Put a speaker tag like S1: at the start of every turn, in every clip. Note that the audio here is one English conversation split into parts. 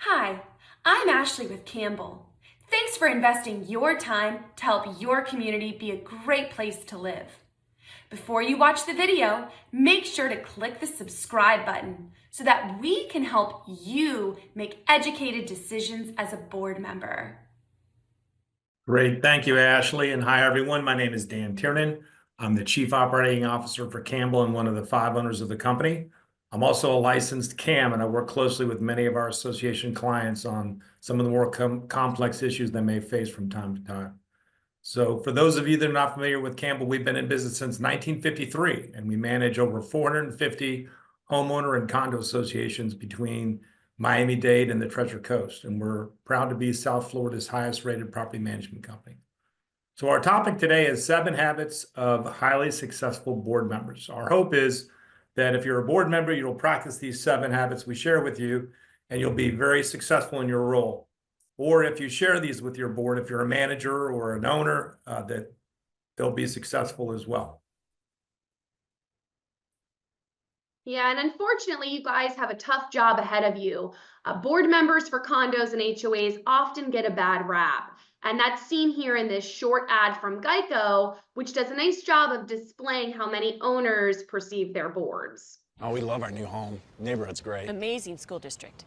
S1: Hi, I'm Ashley with Campbell. Thanks for investing your time to help your community be a great place to live. Before you watch the video, make sure to click the subscribe button so that we can help you make educated decisions as a board member.
S2: Great. Thank you, Ashley. And hi, everyone. My name is Dan Tiernan. I'm the Chief Operating Officer for Campbell and one of the 5 owners of the company. I'm also a licensed CAM, and I work closely with many of our association clients on some of the more complex issues they may face from time to time. So for those of you that are not familiar with Campbell, we've been in business since 1953, and we manage over 450 homeowner and condo associations between Miami-Dade and the Treasure Coast. And we're proud to be South Florida's highest rated property management company. So our topic today is 7 habits of highly successful board members. Our hope is that if you're a board member, you'll practice these 7 habits we share with you, and you'll be very successful in your role. Or if you share these with your board, if you're a manager or an owner, that they'll be successful as well.
S3: Yeah, and unfortunately, you guys have a tough job ahead of you. Board members for condos and HOAs often get a bad rap. And that's seen here in this short ad from Geico, which does a nice job of displaying how many owners perceive their boards.
S4: Oh, we love our new home. Neighborhood's great.
S5: Amazing school district.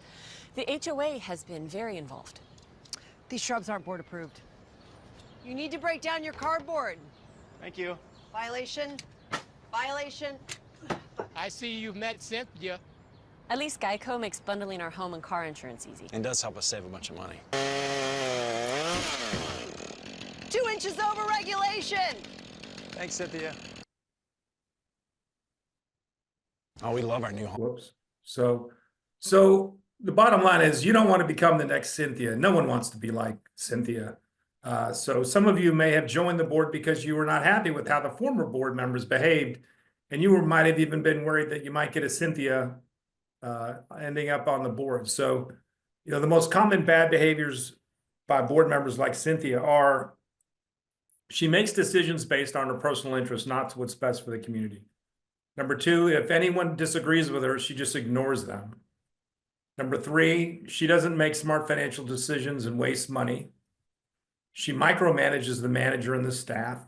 S5: The HOA has been very involved.
S6: These shrubs aren't board approved. You need to break down your cardboard.
S4: Thank you.
S6: Violation. Violation.
S7: I see you've met Cynthia.
S5: At least Geico makes bundling our home and car insurance easy.
S4: And does help us save a bunch of money.
S6: 2 inches over regulation.
S4: Thanks, Cynthia. Oh, we love our new home.
S2: Whoops. So the bottom line is you don't want to become the next Cynthia. No one wants to be like Cynthia. So some of you may have joined the board because you were not happy with how the former board members behaved, and you might have even been worried that you might get a Cynthia ending up on the board. So, the most common bad behaviors by board members like Cynthia are she makes decisions based on her personal interest, not what's best for the community. Number 2, if anyone disagrees with her, she just ignores them. Number 3, she doesn't make smart financial decisions and wastes money. She micromanages the manager and the staff.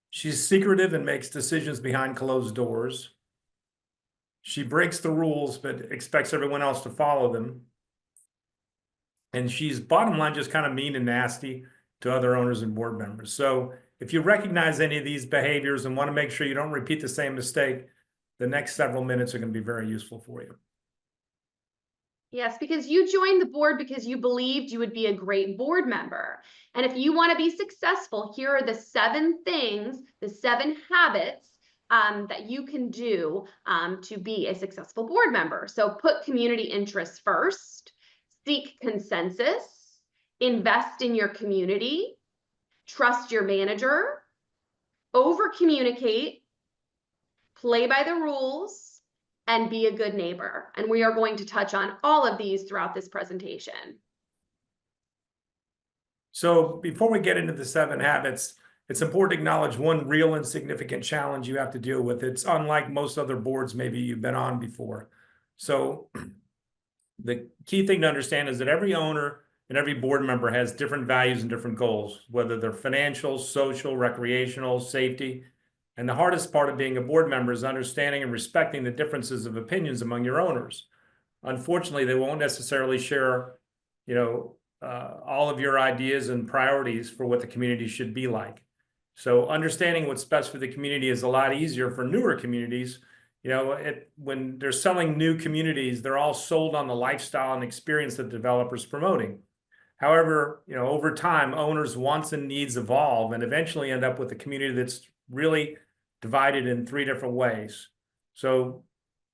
S2: She's secretive and makes decisions behind closed doors. She breaks the rules, but expects everyone else to follow them. And she's, bottom line, just kind of mean and nasty to other owners and board members. So if you recognize any of these behaviors and want to make sure you don't repeat the same mistake, the next several minutes are going to be very useful for you.
S3: Yes, because you joined the board because you believed you would be a great board member. And if you want to be successful, here are the 7 things, the 7 habits that you can do to be a successful board member. So put community interests first, seek consensus, invest in your community, trust your manager, over communicate, play by the rules, and be a good neighbor. And we are going to touch on all of these throughout this presentation.
S2: So before we get into the 7 habits, it's important to acknowledge one real and significant challenge you have to deal with. It's unlike most other boards maybe you've been on before. So the key thing to understand is that every owner and every board member has different values and different goals, whether they're financial, social, recreational, safety. And the hardest part of being a board member is understanding and respecting the differences of opinions among your owners. Unfortunately, they won't necessarily share, all of your ideas and priorities for what the community should be like. So understanding what's best for the community is a lot easier for newer communities. When they're selling new communities, they're all sold on the lifestyle and experience that the developer's promoting. However, over time, owners' wants and needs evolve and eventually end up with a community that's really divided in 3 different ways. So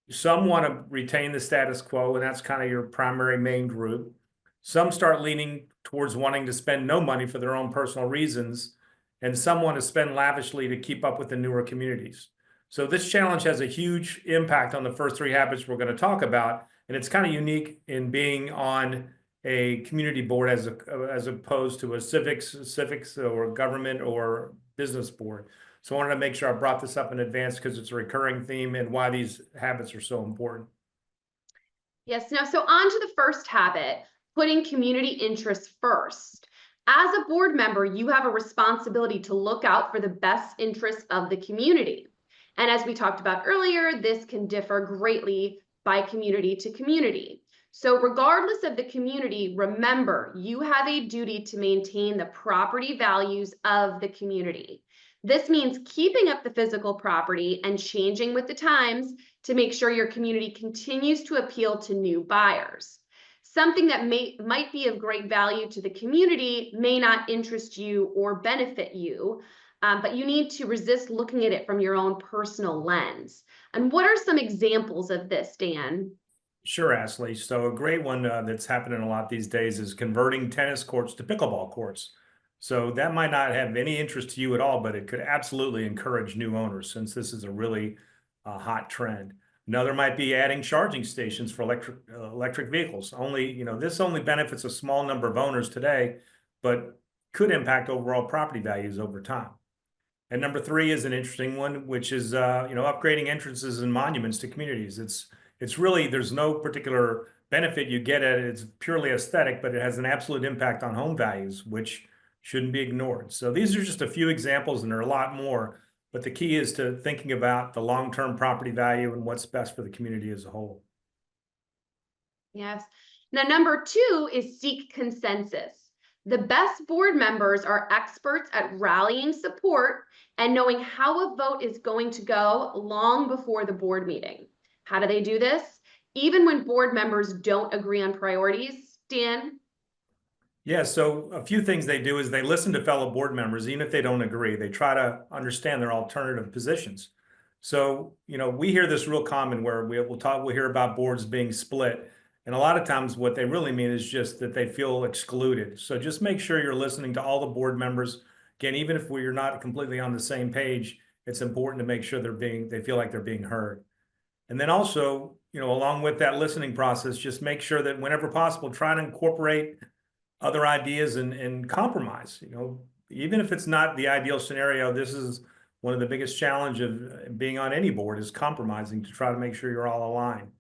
S2: some want to retain the status quo, and that's kind of your primary main group. Some start leaning towards wanting to spend no money for their own personal reasons, and some want to spend lavishly to keep up with the newer communities. So this challenge has a huge impact on the first 3 habits we're going to talk about, and it's kind of unique in being on a community board as opposed to a civics or government or business board. So I wanted to make sure I brought this up in advance because it's a recurring theme and why these habits are so important.
S3: Yes, now, so on to the first habit, putting community interests first. As a board member, you have a responsibility to look out for the best interests of the community. And as we talked about earlier, this can differ greatly by community to community. So regardless of the community, remember, you have a duty to maintain the property values of the community. This means keeping up the physical property and changing with the times to make sure your community continues to appeal to new buyers. Something that might be of great value to the community may not interest you or benefit you, but you need to resist looking at it from your own personal lens. And what are some examples of this, Dan?
S2: Sure, Ashley. So a great one that's happening a lot these days is converting tennis courts to pickleball courts. So that might not have any interest to you at all, but it could absolutely encourage new owners since this is a really hot trend. Another might be adding charging stations for electric vehicles. This only benefits a small number of owners today, but could impact overall property values over time. And number 3 is an interesting one, which is upgrading entrances and monuments to communities. It's really, there's no particular benefit you get at it. It's purely aesthetic, but it has an absolute impact on home values, which shouldn't be ignored. So these are just a few examples, and there are a lot more, but the key is to thinking about the long-term property value and what's best for the community as a whole.
S3: Yes. Now, number 2 is seek consensus. The best board members are experts at rallying support and knowing how a vote is going to go long before the board meeting. How do they do this? Even when board members don't agree on priorities, Dan?
S2: Yeah, so a few things they do is they listen to fellow board members, even if they don't agree. They try to understand their alternative positions. So, we hear this real common where we'll hear about boards being split. And a lot of times what they really mean is just that they feel excluded. So just make sure you're listening to all the board members. Again, even if you're not completely on the same page, it's important to make sure they feel like they're being heard. And then also, along with that listening process, just make sure that whenever possible, try to incorporate other ideas and compromise. Even if it's not the ideal scenario, this is one of the biggest challenge of being on any board is compromising to try to make sure you're all aligned.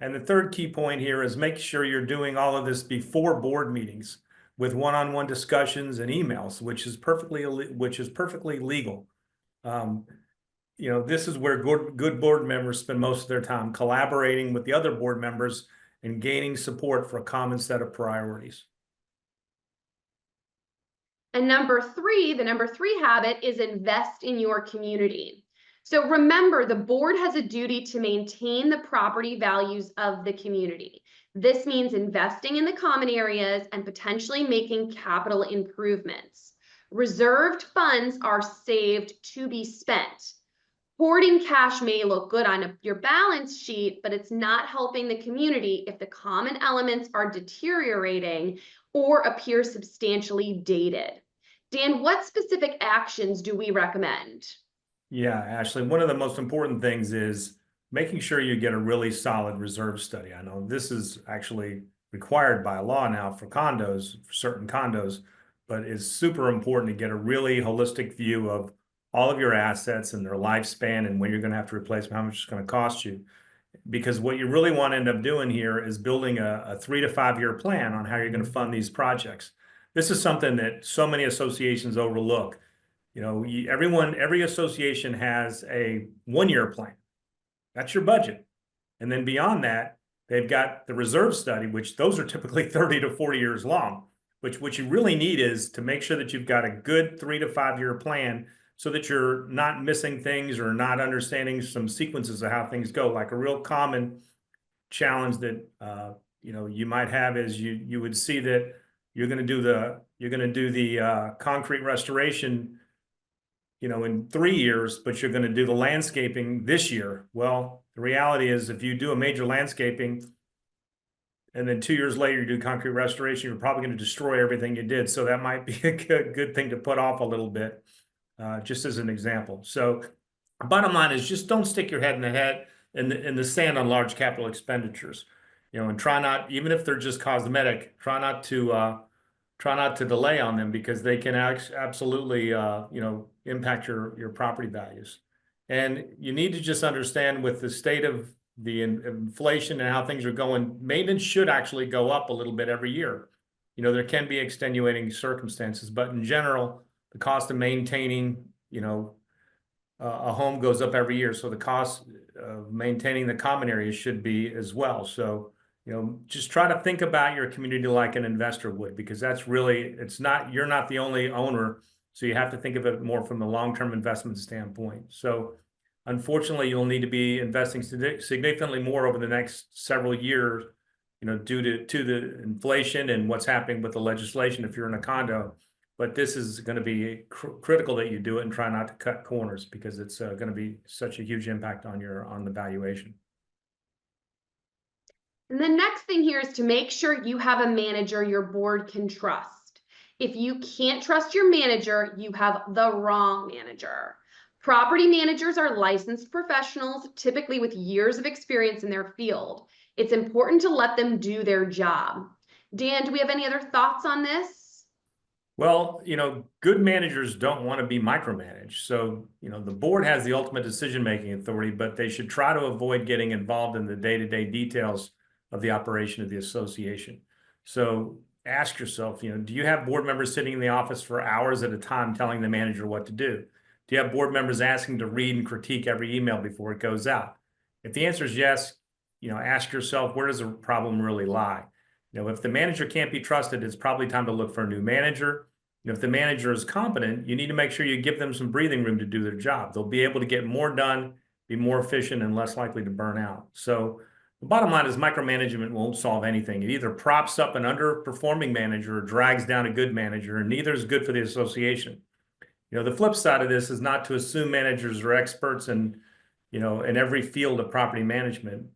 S2: And the third key point here is make sure you're doing all of this before board meetings with one-on-one discussions and emails, which is perfectly legal. This is where good board members spend most of their time collaborating with the other board members and gaining support for a common set of priorities.
S3: And the number three habit is invest in your community. So remember, the board has a duty to maintain the property values of the community. This means investing in the common areas and potentially making capital improvements. Reserved funds are saved to be spent. Hoarding cash may look good on your balance sheet, but it's not helping the community if the common elements are deteriorating or appear substantially dated. Dan, what specific actions do we recommend?
S2: Yeah, Ashley, one of the most important things is making sure you get a really solid reserve study. I know this is actually required by law now for certain condos, but it's super important to get a really holistic view of all of your assets and their lifespan and when you're going to have to replace them, how much it's going to cost you. Because what you really want to end up doing here is building a 3 to 5 year plan on how you're going to fund these projects. This is something that so many associations overlook. Every association has a 1 year plan. That's your budget. And then beyond that, they've got the reserve study, which those are typically 30 to 40 years long, which what you really need is to make sure that you've got a good 3 to 5 year plan so that you're not missing things or not understanding some sequences of how things go. Like a real common challenge that you might have is you would see that you're going to do the concrete restoration in 3 years, but you're going to do the landscaping this year. Well, the reality is if you do a major landscaping and then 2 years later you do concrete restoration, you're probably going to destroy everything you did. So that might be a good thing to put off a little bit. Just as an example. So bottom line is just don't stick your head in the sand on large capital expenditures, and try not, even if they're just cosmetic, try not to delay on them because they can absolutely, impact your property values. And you need to just understand with the state of inflation and how things are going, maintenance should actually go up a little bit every year. You know, there can be extenuating circumstances, but in general, the cost of maintaining, you know, a home goes up every year. So the cost of maintaining the common areas should be as well. So, you know, just try to think about your community like an investor would, because that's really, you're not the only owner. So you have to think of it more from the long-term investment standpoint. So unfortunately, you'll need to be investing significantly more over the next several years, you know, due to the inflation and what's happening with the legislation if you're in a condo. But this is going to be critical that you do it and try not to cut corners, because it's going to be such a huge impact on the valuation.
S3: And the next thing here is to make sure you have a manager your board can trust. If you can't trust your manager, you have the wrong manager. Property managers are licensed professionals, typically with years of experience in their field. It's important to let them do their job. Dan, do we have any other thoughts on this?
S2: Well, you know, good managers don't want to be micromanaged. So, you know, the board has the ultimate decision-making authority, but they should try to avoid getting involved in the day-to-day details of the operation of the association. So ask yourself, you know, do you have board members sitting in the office for hours at a time telling the manager what to do? Do you have board members asking to read and critique every email before it goes out? If the answer is yes, you know, ask yourself, where does the problem really lie? You know, if the manager can't be trusted, it's probably time to look for a new manager. You know, if the manager is competent, you need to make sure you give them some breathing room to do their job. They'll be able to get more done, be more efficient, and less likely to burn out. So the bottom line is micromanagement won't solve anything. It either props up an underperforming manager or drags down a good manager, and neither is good for the association. You know, the flip side of this is not to assume managers are experts in, you know, in every field of property management.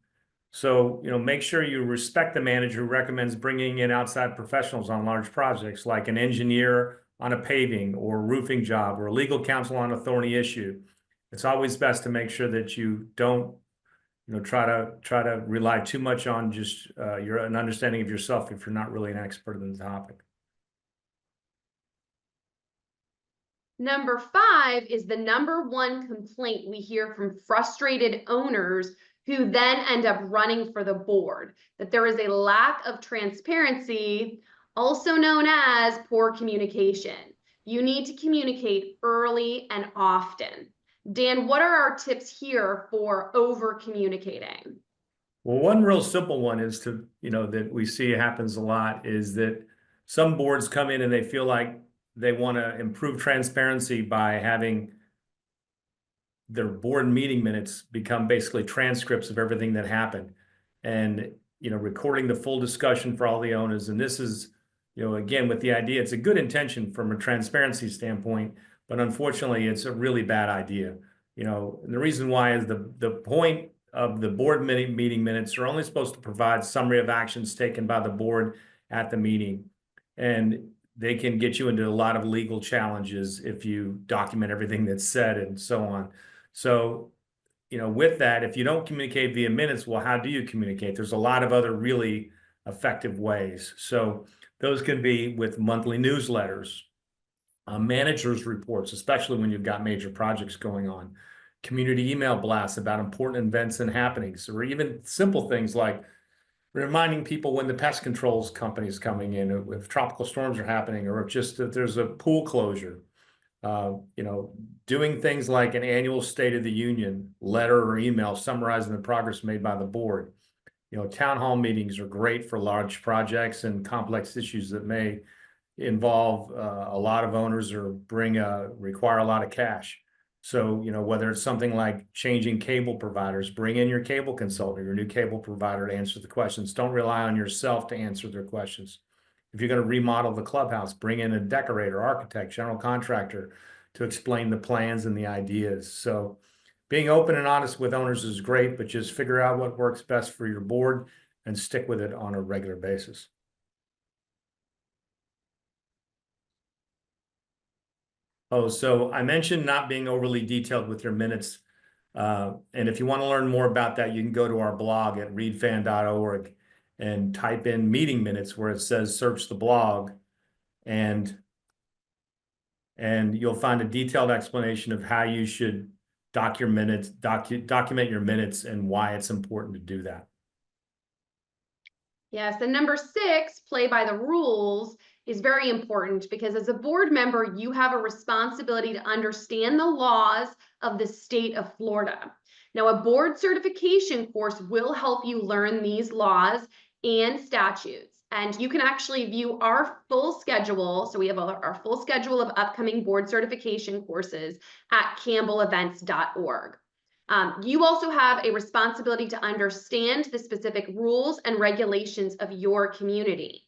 S2: So, you know, make sure you respect the manager who recommends bringing in outside professionals on large projects, like an engineer on a paving or roofing job, or a legal counsel on a thorny issue. It's always best to make sure that you don't, you know, try to rely too much on just an understanding of yourself if you're not really an expert in the topic.
S3: Number 5 is the number one complaint we hear from frustrated owners who then end up running for the board, that there is a lack of transparency, also known as poor communication. You need to communicate early and often. Dan, what are our tips here for over communicating?
S2: Well, one real simple one is to, you know, that we see happens a lot is that some boards come in and they feel like they want to improve transparency by having their board meeting minutes become basically transcripts of everything that happened, and, you know, recording the full discussion for all the owners. And this is, you know, again, with the idea, it's a good intention from a transparency standpoint, but unfortunately it's a really bad idea. You know, and the reason why is the point of the board meeting minutes are only supposed to provide summary of actions taken by the board at the meeting. And they can get you into a lot of legal challenges if you document everything that's said and so on. So, you know, with that, if you don't communicate via minutes, well, how do you communicate? There's a lot of other really effective ways. So those can be with monthly newsletters, managers' reports, especially when you've got major projects going on, community email blasts about important events and happenings, or even simple things like reminding people when the pest controls company is coming in, if tropical storms are happening, or if just if there's a pool closure. You know, doing things like an annual State of the Union letter or email summarizing the progress made by the board. You know, town hall meetings are great for large projects and complex issues that may involve a lot of owners or require a lot of cash. So, you know, whether it's something like changing cable providers, bring in your cable consultant, your new cable provider to answer the questions. Don't rely on yourself to answer their questions. If you're going to remodel the clubhouse, bring in a decorator, architect, general contractor to explain the plans and the ideas. So being open and honest with owners is great, but just figure out what works best for your board and stick with it on a regular basis. Oh, so I mentioned not being overly detailed with your minutes. And if you want to learn more about that, you can go to our blog at readfan.org and type in meeting minutes where it says search the blog, and you'll find a detailed explanation of how you should document your minutes and why it's important to do that.
S3: Yes, and number 6, play by the rules, is very important because as a board member, you have a responsibility to understand the laws of the state of Florida. Now, a board certification course will help you learn these laws and statutes. And you can actually view our full schedule. So we have our full schedule of upcoming board certification courses at campbellevents.org. You also have a responsibility to understand the specific rules and regulations of your community.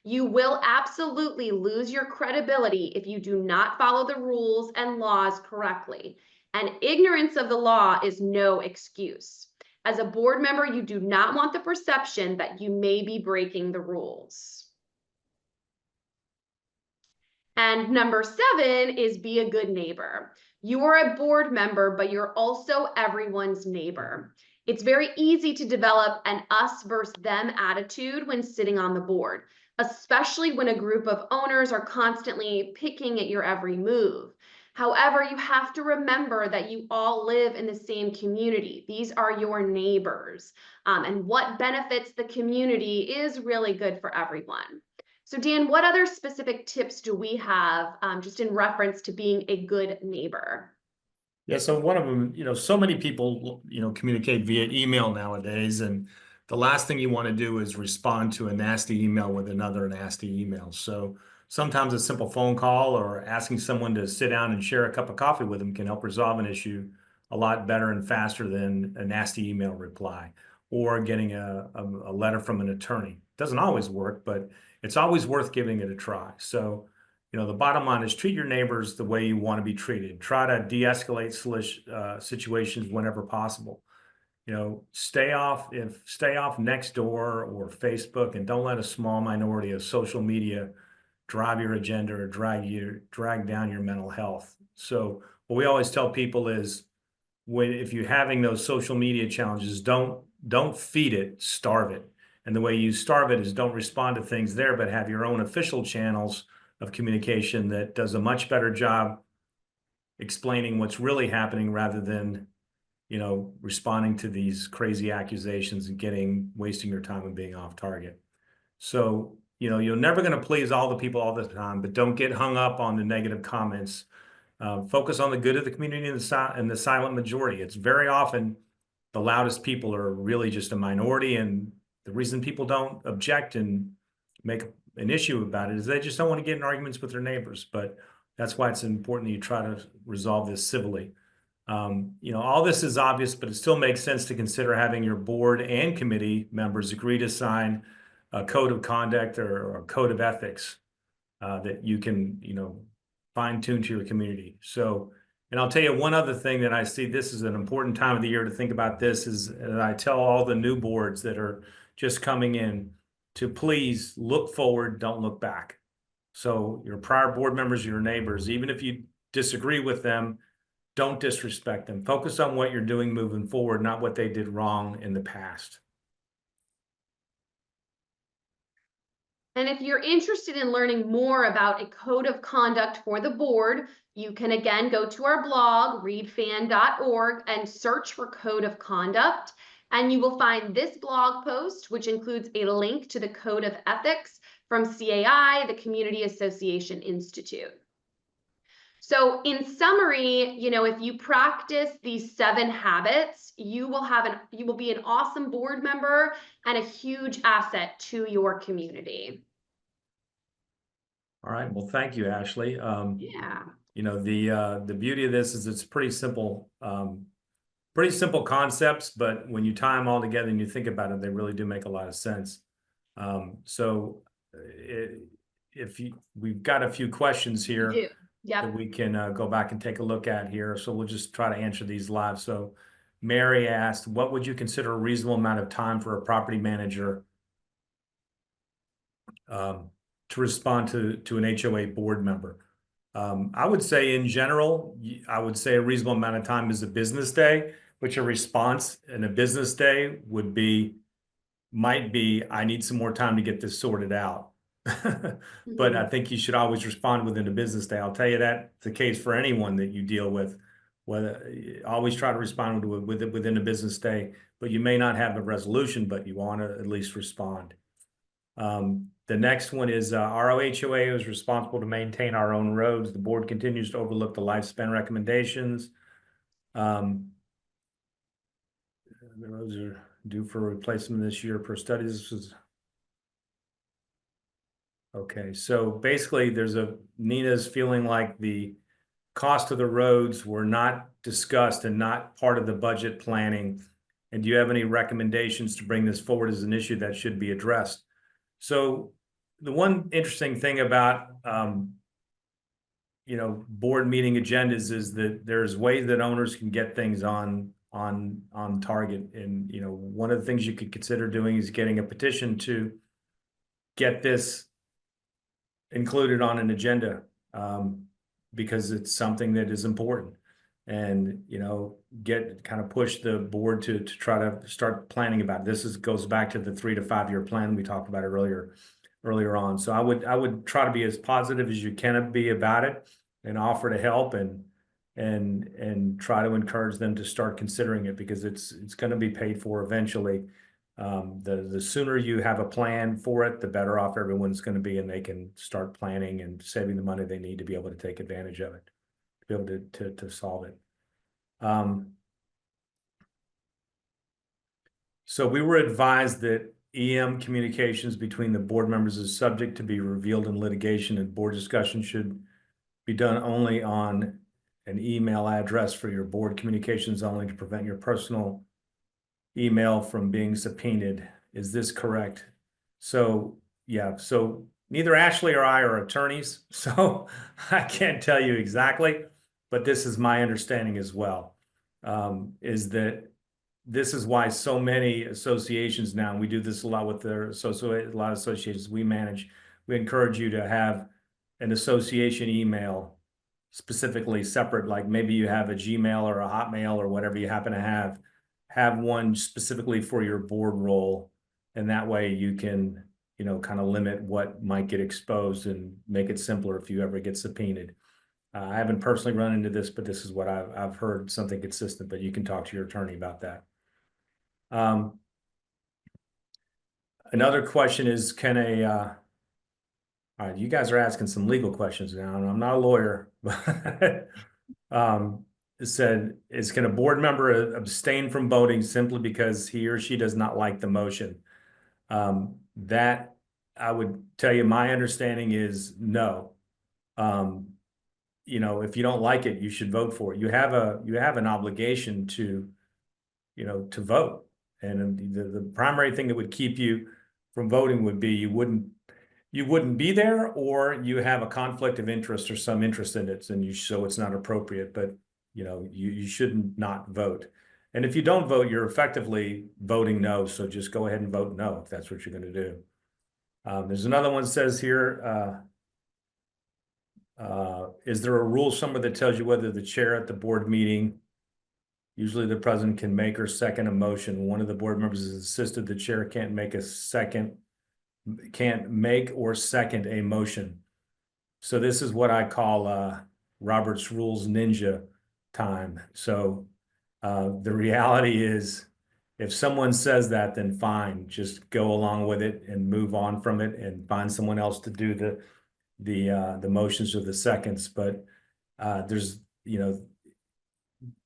S3: You will absolutely lose your credibility if you do not follow the rules and laws correctly. And ignorance of the law is no excuse. As a board member, you do not want the perception that you may be breaking the rules. And number 7 is be a good neighbor. You are a board member, but you're also everyone's neighbor. It's very easy to develop an us versus them attitude when sitting on the board, especially when a group of owners are constantly picking at your every move. However, you have to remember that you all live in the same community. These are your neighbors, and what benefits the community is really good for everyone. So Dan, what other specific tips do we have just in reference to being a good neighbor?
S2: Yeah, so one of them, so many people, communicate via email nowadays, and the last thing you want to do is respond to a nasty email with another nasty email. So sometimes a simple phone call or asking someone to sit down and share a cup of coffee with them can help resolve an issue a lot better and faster than a nasty email reply or getting a letter from an attorney. Doesn't always work, but it's always worth giving it a try. So, the bottom line is treat your neighbors the way you want to be treated. Try to de-escalate situations whenever possible. Stay off Nextdoor or Facebook, and don't let a small minority of social media drive your agenda or drag down your mental health. So what we always tell people is if you're having those social media challenges, don't feed it, starve it. And the way you starve it is don't respond to things there, but have your own official channels of communication that does a much better job explaining what's really happening rather than, responding to these crazy accusations and wasting your time and being off target. So, you're never going to please all the people all the time, but don't get hung up on the negative comments. Focus on the good of the community and the silent majority. It's very often the loudest people are really just a minority, and the reason people don't object and make an issue about it is they just don't want to get in arguments with their neighbors. But that's why it's important that you try to resolve this civilly. All this is obvious, but it still makes sense to consider having your board and committee members agree to sign a code of conduct or a code of ethics that you can, fine tune to your community. So, and I'll tell you one other thing that I see, this is an important time of the year to think about this, is that I tell all the new boards that are just coming in to please look forward, don't look back. So your prior board members, your neighbors, even if you disagree with them, don't disrespect them. Focus on what you're doing moving forward, not what they did wrong in the past.
S3: And if you're interested in learning more about a code of conduct for the board, you can again go to our blog, readfan.org, and search for code of conduct. And you will find this blog post, which includes a link to the code of ethics from CAI, the Community Association Institute. So in summary, if you practice these 7 habits, you will be an awesome board member and a huge asset to your community.
S2: All right. Well, thank you, Ashley.
S3: Yeah.
S2: The beauty of this is it's pretty simple concepts, but when you tie them all together and you think about it, they really do make a lot of sense. We've got a few questions here.
S3: Yep.
S2: That we can go back and take a look at here. So we'll just try to answer these live. So Mary asked, what would you consider a reasonable amount of time for a property manager to respond to an HOA board member? I would say in general, I would say a reasonable amount of time is a business day, but your response in a business day might be, I need some more time to get this sorted out. But I think you should always respond within a business day. I'll tell you that's the case for anyone that you deal with. whether always try to respond within a business day, but you may not have a resolution, but you want to at least respond. The next one is our HOA is responsible to maintain our own roads. The board continues to overlook the lifespan recommendations. The roads are due for replacement this year per study. This was okay. So basically, Nina's feeling like the cost of the roads were not discussed and not part of the budget planning. And do you have any recommendations to bring this forward as an issue that should be addressed? So the one interesting thing about board meeting agendas is that there's ways that owners can get things on target. And one of the things you could consider doing is getting a petition to get this included on an agenda, because it's something that is important, and push the board to try to start planning about it. This goes back to the 3 to 5 year plan we talked about earlier on. So I would try to be as positive as you can be about it, and offer to help and try to encourage them to start considering it, because it's going to be paid for eventually. The sooner you have a plan for it, the better off everyone's going to be, and they can start planning and saving the money they need to be able to take advantage of it, to be able to solve it. So we were advised that EM communications between the board members is subject to be revealed in litigation, and board discussion should be done only on an email address for your board communications only, to prevent your personal email from being subpoenaed. Is this correct? So yeah, so neither Ashley or I are attorneys, so I can't tell you exactly, but this is my understanding as well, is that this is why so many associations now, and we do this a lot with a lot of associations we manage, we encourage you to have an association email specifically separate, like maybe you have a Gmail or a Hotmail or whatever you happen to have one specifically for your board role. And that way you can, kind of limit what might get exposed and make it simpler if you ever get subpoenaed. I haven't personally run into this, but this is what I've heard, something consistent, but you can talk to your attorney about that. Another question is, all right, you guys are asking some legal questions now, and I'm not a lawyer, but it said, can a board member abstain from voting simply because he or she does not like the motion? That I would tell you, my understanding is no. If you don't like it, you should vote for it. You have an obligation to vote. And the primary thing that would keep you from voting would be you wouldn't be there, or you have a conflict of interest or some interest in it, and so it's not appropriate. But you shouldn't not vote. And if you don't vote, you're effectively voting no. So just go ahead and vote no if that's what you're going to do. There's another one that says here, is there a rule somewhere that tells you whether the chair at the board meeting, usually the president, can make or second a motion? One of the board members has insisted the chair can't make or second a motion. So this is what I call Robert's Rules Ninja time. So the reality is, if someone says that, then fine, just go along with it and move on from it and find someone else to do the motions or the seconds. But there's,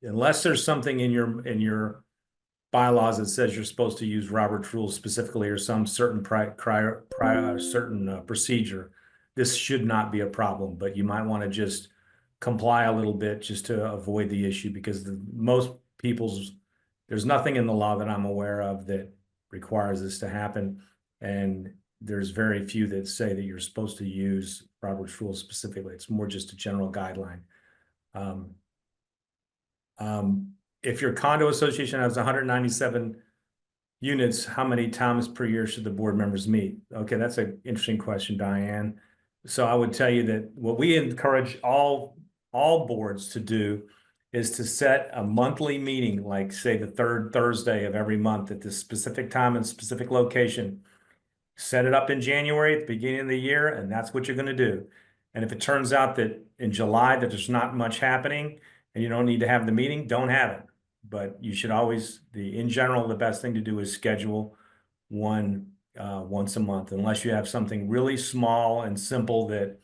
S2: unless there's something in your bylaws that says you're supposed to use Robert's rules specifically, or some certain procedure, this should not be a problem. But you might want to just comply a little bit just to avoid the issue, because there's nothing in the law that I'm aware of that requires this to happen, and there's very few that say that you're supposed to use Robert's rules specifically. It's more just a general guideline. If your condo association has 197 units, how many times per year should the board members meet? Okay, that's an interesting question, Diane. So I would tell you that what we encourage all boards to do is to set a monthly meeting, like say the third Thursday of every month at this specific time and specific location. Set it up in January at the beginning of the year, and that's what you're going to do. And if it turns out that in July that there's not much happening, and you don't need to have the meeting, don't have it. But you should always, in general, the best thing to do is schedule one once a month, unless you have something really small and simple that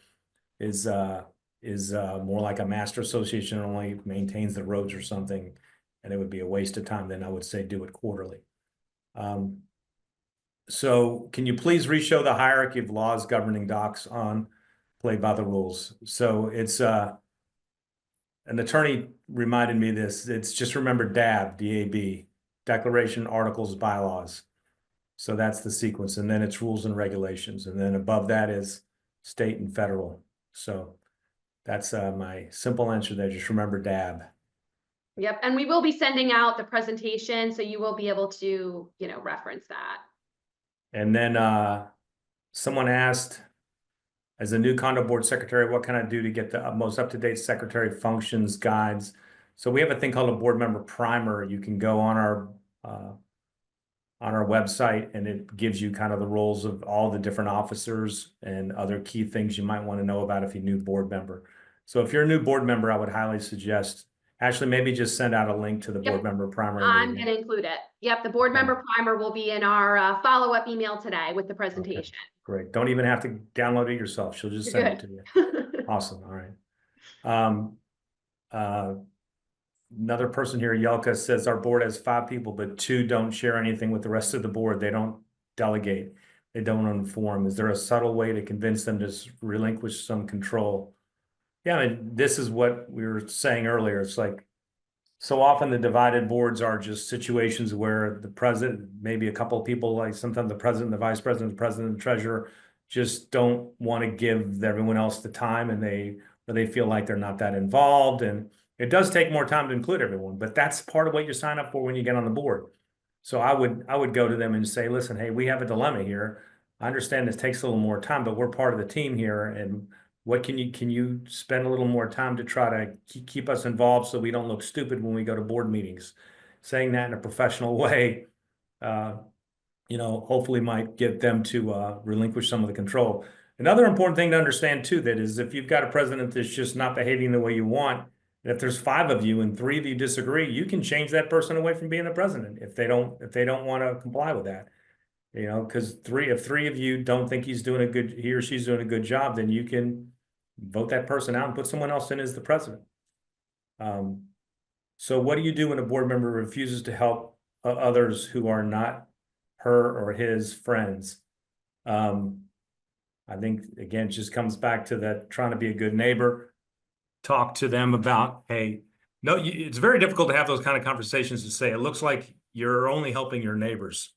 S2: is more like a master association, only maintains the roads or something, and it would be a waste of time. Then I would say do it quarterly. So can you please re-show the hierarchy of laws governing docs on Play by the Rules? So it's an attorney reminded me this. It's just remember DAB, D-A-B, Declaration, Articles, Bylaws. So that's the sequence. And then it's rules and regulations. And then above that is state and federal. So that's my simple answer there. Just remember DAB.
S3: Yep, and we will be sending out the presentation, so you will be able to, reference that.
S2: And then someone asked, as a new condo board secretary, what can I do to get the most up-to-date secretary functions guides? So we have a thing called a board member primer. You can go on our website, and it gives you kind of the roles of all the different officers and other key things you might want to know about if you're a new board member. So if you're a new board member, I would highly suggest, actually, maybe just send out a link to the board member primer.
S3: I'm going to include it. Yep, the board member primer will be in our follow-up email today with the presentation.
S2: Okay, great. Don't even have to download it yourself. She'll just send it to you. Awesome. All right. Another person here, Yelka, says our board has 5 people, but 2 don't share anything with the rest of the board. They don't delegate. They don't inform. Is there a subtle way to convince them to relinquish some control? Yeah, I mean, this is what we were saying earlier. It's like, so often the divided boards are just situations where the president, maybe a couple of people, like sometimes the president, the vice president, the president, the treasurer, just don't want to give everyone else the time, and they feel like they're not that involved. And it does take more time to include everyone, but that's part of what you sign up for when you get on the board. So I would go to them and say, listen, hey, we have a dilemma here. I understand this takes a little more time, but we're part of the team here, and what can you spend a little more time to try to keep us involved so we don't look stupid when we go to board meetings? Saying that in a professional way, hopefully might get them to relinquish some of the control. Another important thing to understand too, that is, if you've got a president that's just not behaving the way you want, and if there's 5 of you and 3 of you disagree, you can change that person away from being the president if they don't want to comply with that. Because if 3 of you don't think he or she's doing a good job, then you can vote that person out and put someone else in as the president. So what do you do when a board member refuses to help others who are not her or his friends? I think, again, it just comes back to that trying to be a good neighbor. Talk to them about, hey, no, it's very difficult to have those kind of conversations to say, it looks like you're only helping your neighbors.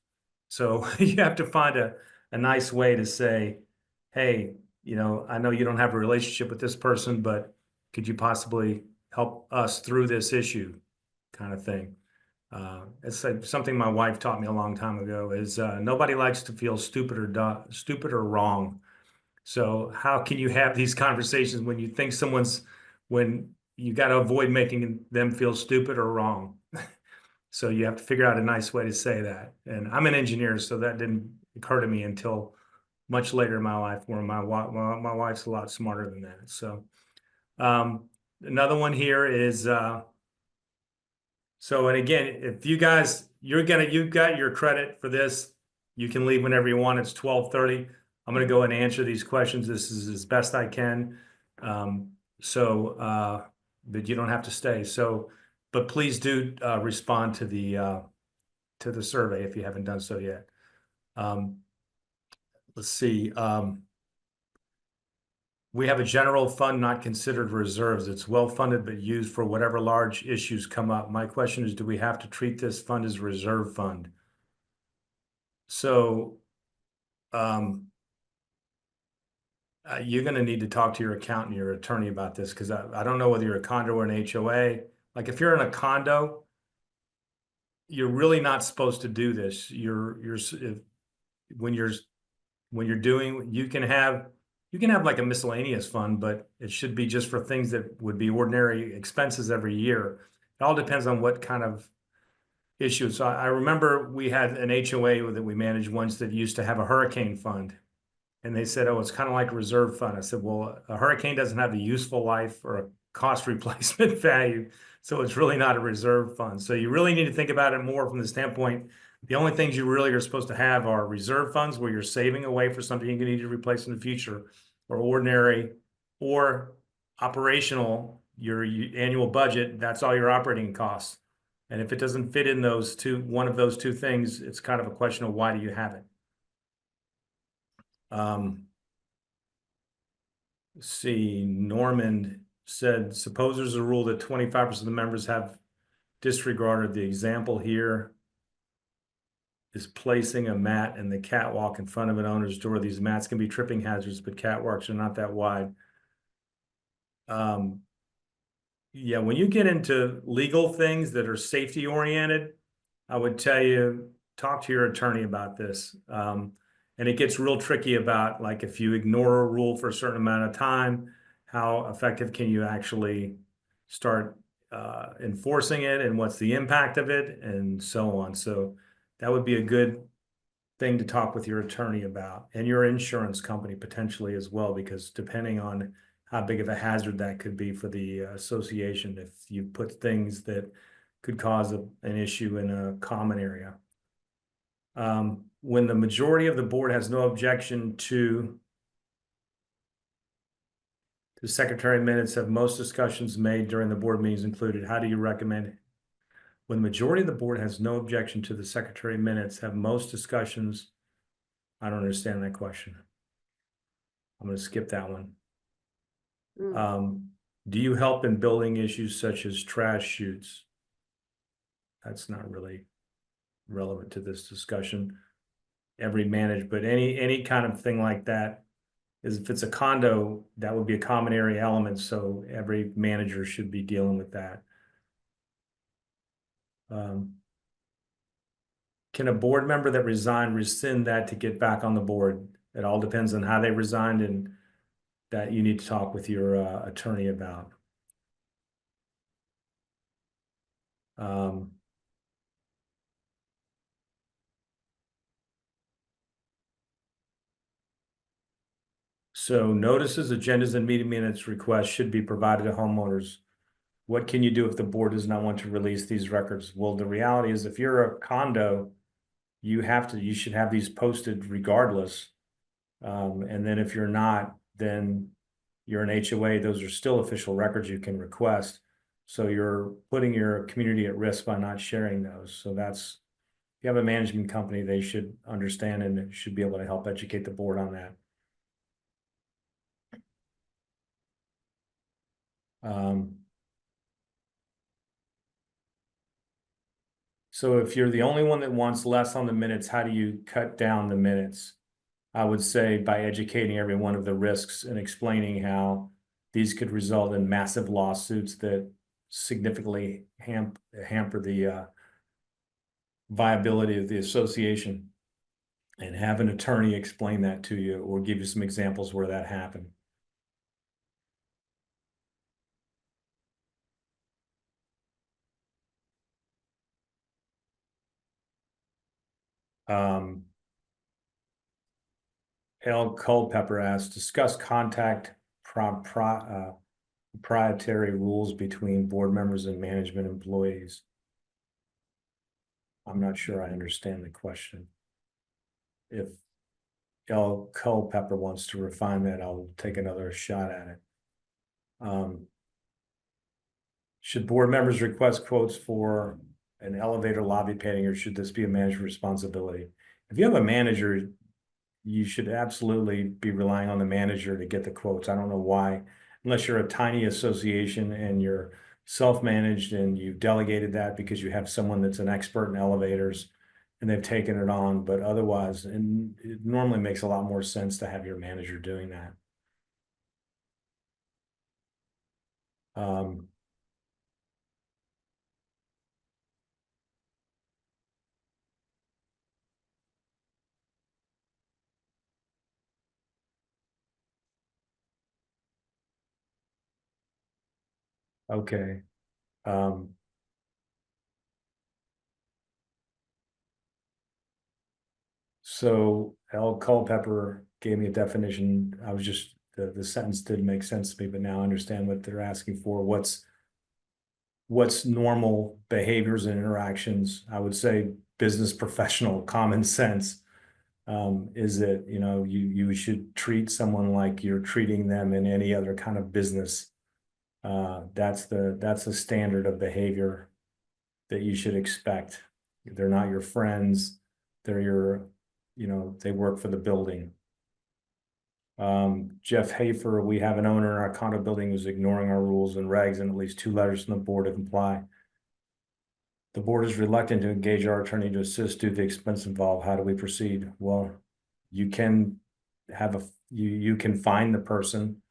S2: So you have to find a nice way to say, hey, I know you don't have a relationship with this person, but could you possibly help us through this issue, kind of thing. It's like something my wife taught me a long time ago is nobody likes to feel stupid or wrong. So how can you have these conversations when you think when you got to avoid making them feel stupid or wrong? So you have to figure out a nice way to say that. And I'm an engineer, so that didn't occur to me until much later in my life, where my wife's a lot smarter than that. So another one here is, and again, if you guys, you've got your credit for this, you can leave whenever you want. It's 12:30. I'm going to go and answer these questions. This is as best I can. But you don't have to stay. But please do respond to the survey if you haven't done so yet. Let's see. We have a general fund not considered reserves. It's well funded but used for whatever large issues come up. My question is, do we have to treat this fund as a reserve fund? So you're going to need to talk to your accountant, your attorney about this, because I don't know whether you're a condo or an HOA. Like if you're in a condo, you're really not supposed to do this. When you're doing, you can have like a miscellaneous fund, but it should be just for things that would be ordinary expenses every year. It all depends on what kind of issue. So I remember we had an HOA that we managed once that used to have a hurricane fund. And they said, oh, it's kind of like a reserve fund. I said, well, a hurricane doesn't have a useful life, or cost replacement value. So it's really not a reserve fund. So you really need to think about it more from the standpoint, the only things you really are supposed to have are reserve funds where you're saving away for something you're going to need to replace in the future, or ordinary or operational, your annual budget, that's all your operating costs. And if it doesn't fit in those two, one of those two things, it's kind of a question of why do you have it? Let's see, Norman said, suppose there's a rule that 25% of the members have disregarded. The example here is placing a mat in the catwalk in front of an owner's door. These mats can be tripping hazards, but catwalks are not that wide. Yeah, when you get into legal things that are safety oriented, I would tell you, talk to your attorney about this. And it gets real tricky about, like, if you ignore a rule for a certain amount of time, how effective can you actually start enforcing it, and what's the impact of it, and so on. So that would be a good thing to talk with your attorney about, and your insurance company potentially as well, because depending on how big of a hazard that could be for the association, if you put things that could cause an issue in a common area. When the majority of the board has no objection to the secretary minutes, have most discussions made during the board meetings included, how do you recommend? When the majority of the board has no objection to the secretary minutes, have most discussions, I don't understand that question. I'm going to skip that one. Do you help in building issues such as trash chutes? That's not really relevant to this discussion. Every managed, but any kind of thing like that is, if it's a condo, that would be a common area element. So every manager should be dealing with that. Can a board member that resigned rescind that to get back on the board? It all depends on how they resigned, and that you need to talk with your attorney about. So notices, agendas, and meeting minutes requests should be provided to homeowners. What can you do if the board does not want to release these records? Well, the reality is, if you're a condo, you should have these posted regardless. And then if you're not, then you're an HOA. Those are still official records you can request. So you're putting your community at risk by not sharing those. So that's, if you have a management company, they should understand and should be able to help educate the board on that. So if you're the only one that wants less on the minutes, how do you cut down the minutes? I would say by educating everyone of the risks and explaining how these could result in massive lawsuits that significantly hamper the viability of the association, and have an attorney explain that to you or give you some examples where that happened. L. Culpepper asks, discuss contact proprietary rules between board members and management employees. I'm not sure I understand the question. If L. Culpepper wants to refine that, I'll take another shot at it. Should board members request quotes for an elevator lobby painting, or should this be a manager responsibility? If you have a manager, you should absolutely be relying on the manager to get the quotes. I don't know why, unless you're a tiny association and you're self-managed and you've delegated that because you have someone that's an expert in elevators and they've taken it on. But otherwise, and it normally makes a lot more sense to have your manager doing that. Okay. So L. Culpepper gave me a definition. I was just the sentence didn't make sense to me, but now I understand what they're asking for. What's normal behaviors and interactions? I would say business professional common sense. Is that, you know, you should treat someone like you're treating them in any other kind of business. That's the standard of behavior that you should expect. They're not your friends. They're your, you know, they work for the building. Jeff Hafer, we have an owner in our condo building who's ignoring our rules and regs and at least 2 letters from the board to comply. The board is reluctant to engage our attorney to assist due to the expense involved. How do we proceed? Well, you can have you can find the person,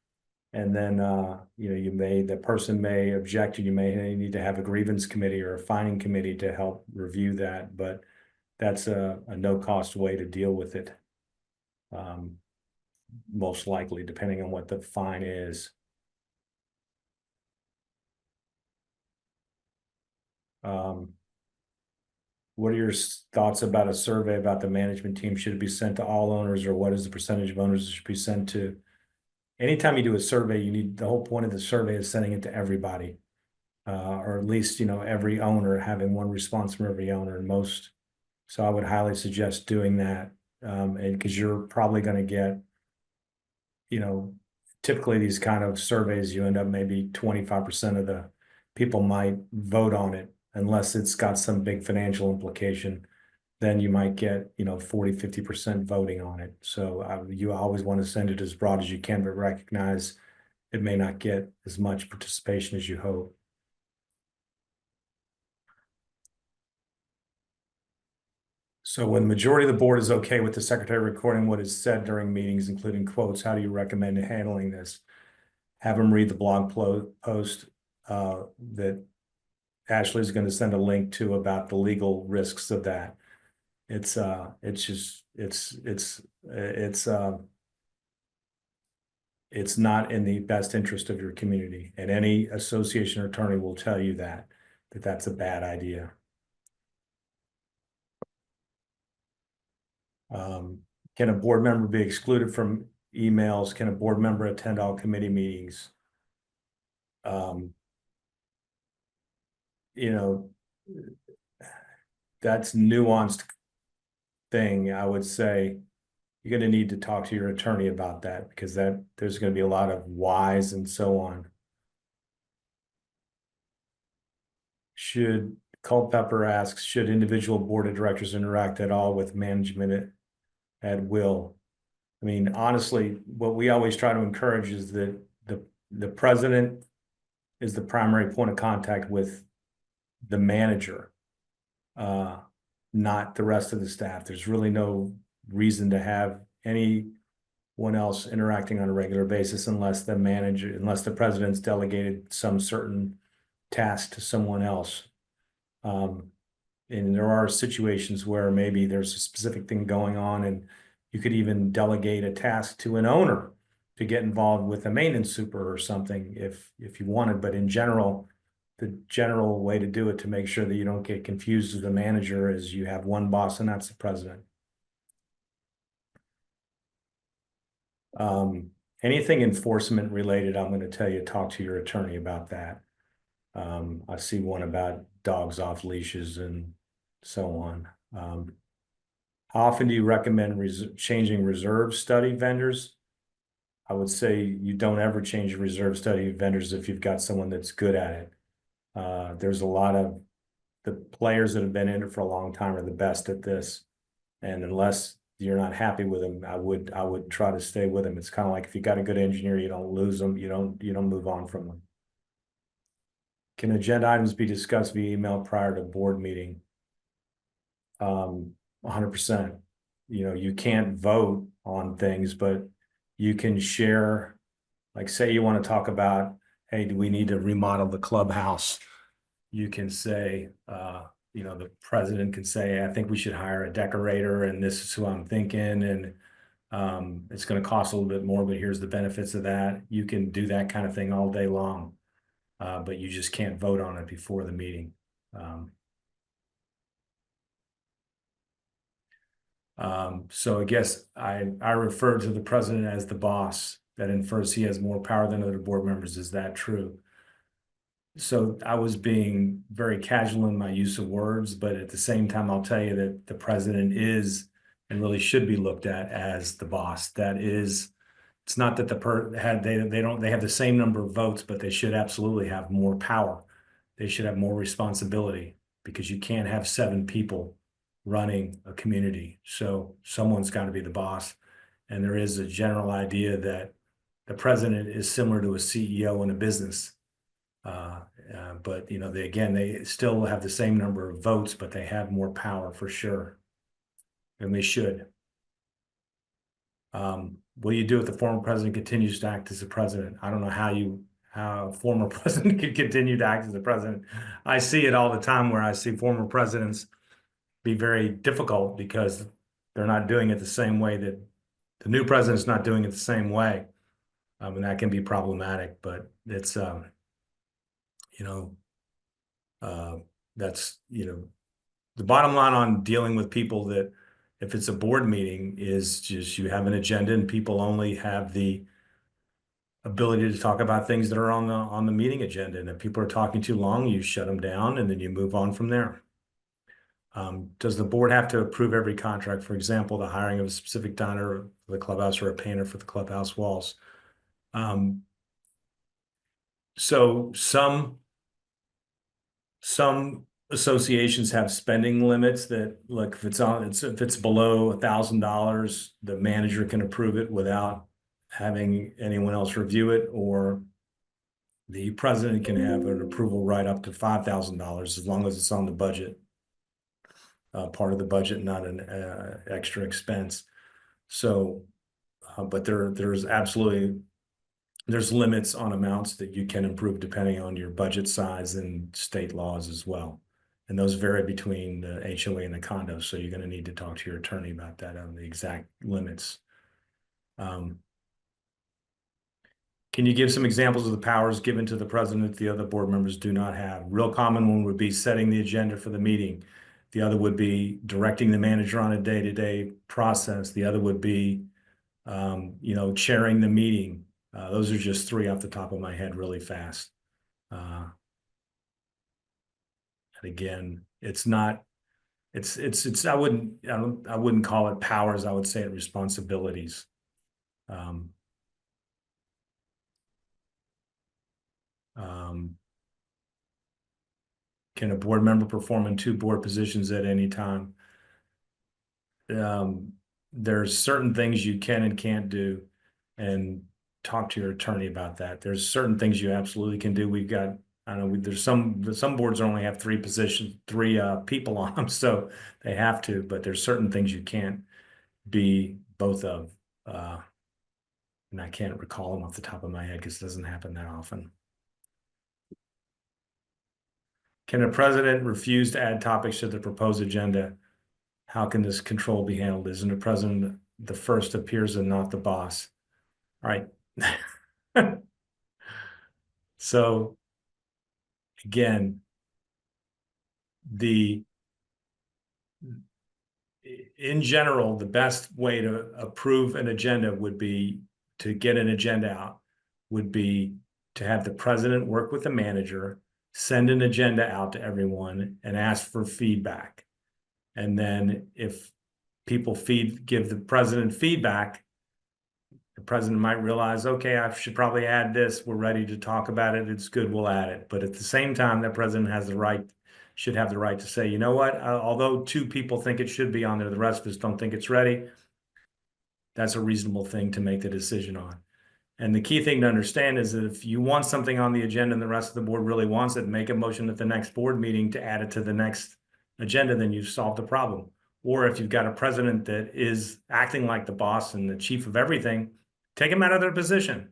S2: and then you know, the person may object, and you may need to have a grievance committee or a fining committee to help review that, but that's a no-cost way to deal with it. Most likely, depending on what the fine is. What are your thoughts about a survey about the management team? Should it be sent to all owners, or what is the percentage of owners it should be sent to? Anytime you do a survey, the whole point of the survey is sending it to everybody. Or at least, you know, every owner, having one response from every owner, and most. So I would highly suggest doing that. And because you're probably going to get, you know, typically these kind of surveys, you end up maybe 25% of the people might vote on it, unless it's got some big financial implication. Then you might get, you know, 40–50% voting on it. So you always want to send it as broad as you can, but recognize it may not get as much participation as you hope. So when the majority of the board is okay with the secretary recording what is said during meetings, including quotes, how do you recommend handling this? Have them read the blog post that Ashley is going to send a link to about the legal risks of that. It's not in the best interest of your community, and any association or attorney will tell you that that's a bad idea. Can a board member be excluded from emails? Can a board member attend all committee meetings? You know, that's nuanced thing. I would say you're going to need to talk to your attorney about that, because there's going to be a lot of whys and so on. Culpepper asks, should individual board of directors interact at all with management at will? I mean, honestly, what we always try to encourage is that the president is the primary point of contact with the manager, not the rest of the staff. There's really no reason to have anyone else interacting on a regular basis unless the president's delegated some certain task to someone else. And there are situations where maybe there's a specific thing going on, and you could even delegate a task to an owner to get involved with a maintenance super or something if you wanted. But in general, the general way to do it, to make sure that you don't get confused with the manager, is you have one boss, and that's the president. Anything enforcement related, I'm going to tell you, talk to your attorney about that. I see one about dogs off leashes and so on. How often do you recommend changing reserve study vendors? I would say you don't ever change reserve study vendors if you've got someone that's good at it. There's a lot of the players that have been in it for a long time are the best at this. And unless you're not happy with them, I would try to stay with them. It's kind of like if you got a good engineer, you don't lose them, you don't move on from them. Can agenda items be discussed via email prior to board meeting? 100%. You know, you can't vote on things, but you can share, like, say you want to talk about, hey, do we need to remodel the clubhouse? You can say, you know, the president can say, I think we should hire a decorator, and this is who I'm thinking, and it's going to cost a little bit more, but here's the benefits of that. You can do that kind of thing all day long, but you just can't vote on it before the meeting. So I guess I refer to the president as the boss. that infers he has more power than other board members. Is that true? So I was being very casual in my use of words, but at the same time, I'll tell you that the president is and really should be looked at as the boss. That is, it's not that they have the same number of votes, but they should absolutely have more power. They should have more responsibility because you can't have 7 people running a community. So someone's got to be the boss. And there is a general idea that the president is similar to a CEO in a business. But they still have the same number of votes, but they have more power for sure. And they should. What do you do if the former president continues to act as the president? I don't know how a former president could continue to act as the president. I see it all the time where I see former presidents be very difficult because they're not doing it the same way that the new president's not doing it the same way. And that can be problematic, but it's, that's, the bottom line on dealing with people that if it's a board meeting is just you have an agenda and people only have the ability to talk about things that are on the meeting agenda. And if people are talking too long, you shut them down and then you move on from there. Does the board have to approve every contract? For example, the hiring of a specific donor for the clubhouse or a painter for the clubhouse walls. So some associations have spending limits that, look, if it's below $1,000, the manager can approve it without having anyone else review it, or the president can have an approval right up to $5,000 as long as it's on the budget, part of the budget, not an extra expense. So, but there's limits on amounts that you can approve depending on your budget size and state laws as well. And those vary between the HOA and the condo. So you're going to need to talk to your attorney about that on the exact limits. Can you give some examples of the powers given to the president that the other board members do not have? Real common one would be setting the agenda for the meeting. The other would be directing the manager on a day-to-day process. The other would be, chairing the meeting. Those are just 3 off the top of my head really fast. And again, I wouldn't call it powers. I would say it responsibilities. Can a board member perform in 2 board positions at any time? There's certain things you can and can't do, and talk to your attorney about that. There's certain things you absolutely can do. We've got, there's some boards only have 3 people on them, so they have to, but there's certain things you can't be both of. And I can't recall them off the top of my head because it doesn't happen that often. Can a president refuse to add topics to the proposed agenda? How can this control be handled? Isn't the president the first appears and not the boss? All right. So again, in general, the best way to approve an agenda would be to get an agenda out, would be to have the president work with the manager, send an agenda out to everyone and ask for feedback. And then if people give the president feedback, the president might realize, okay, I should probably add this. We're ready to talk about it. It's good. We'll add it. But at the same time, the president should have the right to say, you know what, although 2 people think it should be on there, the rest of us don't think it's ready. That's a reasonable thing to make the decision on. And the key thing to understand is that if you want something on the agenda and the rest of the board really wants it, make a motion at the next board meeting to add it to the next agenda, then you've solved the problem. Or if you've got a president that is acting like the boss and the chief of everything, take them out of their position.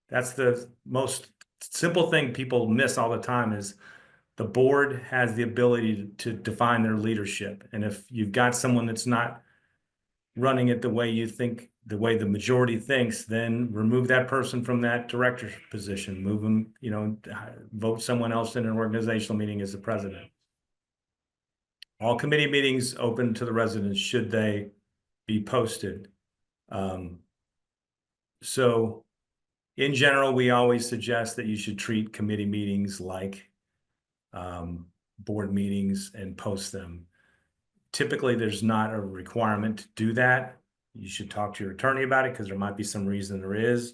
S2: That's the most simple thing people miss all the time is the board has the ability to define their leadership. And if you've got someone that's not running it the way you think, the way the majority thinks, then remove that person from that director's position, move them, vote someone else in an organizational meeting as the president. All committee meetings open to the residents, should they be posted? So in general, we always suggest that you should treat committee meetings like board meetings and post them. Typically, there's not a requirement to do that. You should talk to your attorney about it because there might be some reason there is,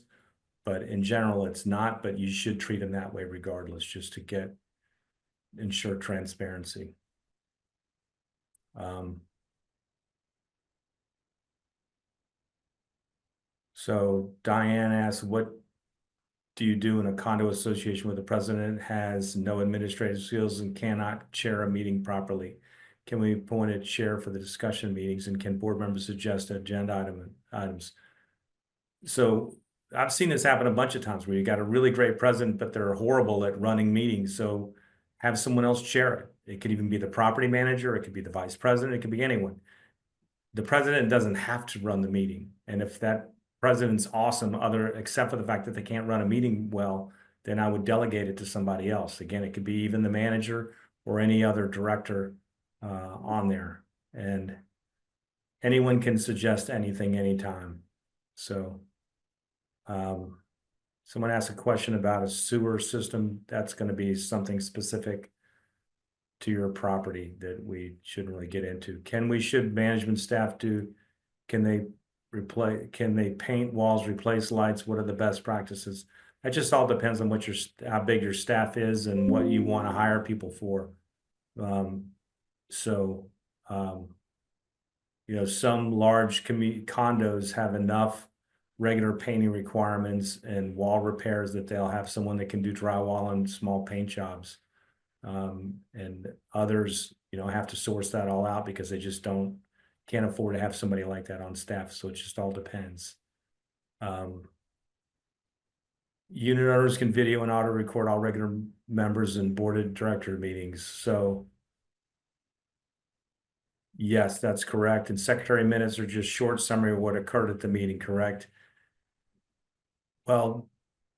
S2: but in general, it's not, but you should treat them that way regardless, just to ensure transparency. So Diane asks, what do you do in a condo association where the president has no administrative skills and cannot chair a meeting properly? Can we appoint a chair for the discussion meetings, and can board members suggest agenda items? So I've seen this happen a bunch of times where you got a really great president, but they're horrible at running meetings. So have someone else chair it. It could even be the property manager. It could be the vice president. It could be anyone. The president doesn't have to run the meeting. And if that president's awesome, except for the fact that they can't run a meeting well, then I would delegate it to somebody else. Again, it could be even the manager or any other director on there. And anyone can suggest anything anytime. So someone asked a question about a sewer system. That's going to be something specific to your property that we shouldn't really get into. Should management staff can they paint walls, replace lights? What are the best practices? That just all depends on how big your staff is and what you want to hire people for. Some large condos have enough regular painting requirements and wall repairs that they'll have someone that can do drywall and small paint jobs. And others, have to source that all out because they just can't afford to have somebody like that on staff. So it just all depends. Unit owners can video and auto record all regular members and board of director meetings. So yes, that's correct. And secretary minutes are just short summary of what occurred at the meeting, correct? Well,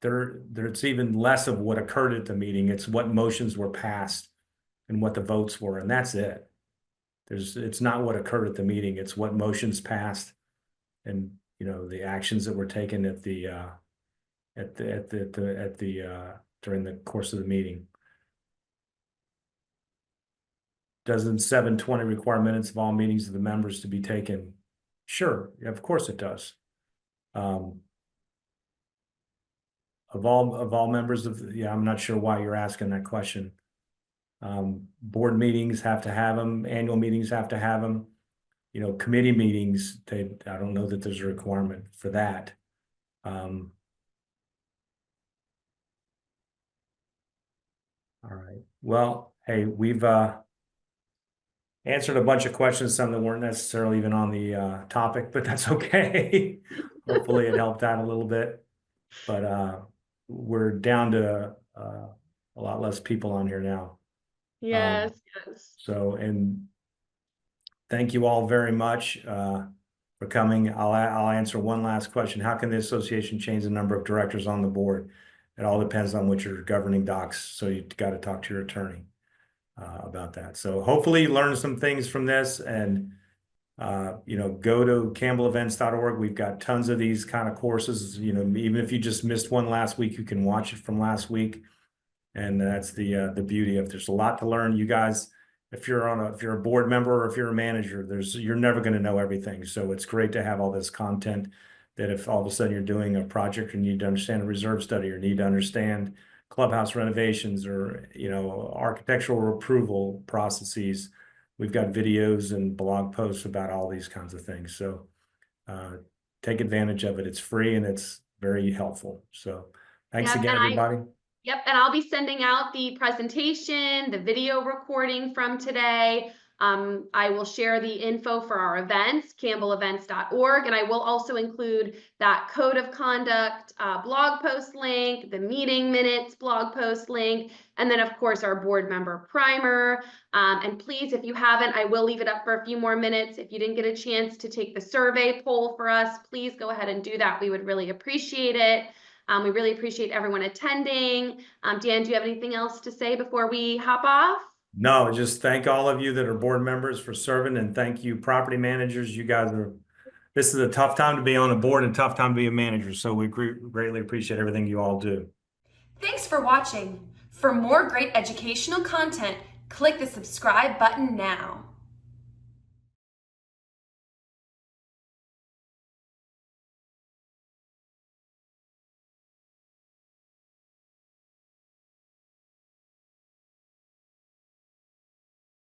S2: there's even less of what occurred at the meeting. It's what motions were passed and what the votes were, and that's it. It's not what occurred at the meeting. It's what motions passed and, the actions that were taken during the course of the meeting. Doesn't 720 require minutes of all meetings of the members to be taken? Sure, yeah, of course it does. Of all members I'm not sure why you're asking that question. Board meetings have to have them. Annual meetings have to have them. Committee meetings, I don't know that there's a requirement for that. All right. Well, hey, we've answered a bunch of questions, some that weren't necessarily even on the topic, but that's okay. Hopefully it helped out a little bit. But we're down to a lot less people on here now.
S3: Yes.
S2: So, and thank you all very much for coming. I'll answer one last question. How can the association change the number of directors on the board? It all depends on what your governing docs. So you've got to talk to your attorney about that. So hopefully you learn some things from this, and go to campbellevents.org. We've got tons of these kind of courses. Even if you just missed one last week, you can watch it from last week. And that's the beauty of, there's a lot to learn. You guys, if you're a board member or if you're a manager, you're never going to know everything. So it's great to have all this content that if all of a sudden you're doing a project or need to understand a reserve study or need to understand clubhouse renovations or, architectural approval processes, we've got videos and blog posts about all these kinds of things. So take advantage of it. It's free and it's very helpful. So thanks again, everybody.
S3: Yep, and I'll be sending out the presentation, the video recording from today. I will share the info for our events, campbellevents.org, and I will also include that code of conduct blog post link, the meeting minutes blog post link, and then of course our board member primer. And please, if you haven't, I will leave it up for a few more minutes. If you didn't get a chance to take the survey poll for us, please go ahead and do that. We would really appreciate it. We really appreciate everyone attending. Dan, do you have anything else to say before we hop off?
S2: No, just thank all of you that are board members for serving, and thank you property managers. You guys are This is a tough time to be on a board and tough time to be a manager. So we greatly appreciate everything you all do.
S1: Thanks for watching. For more great educational content, click the subscribe button now.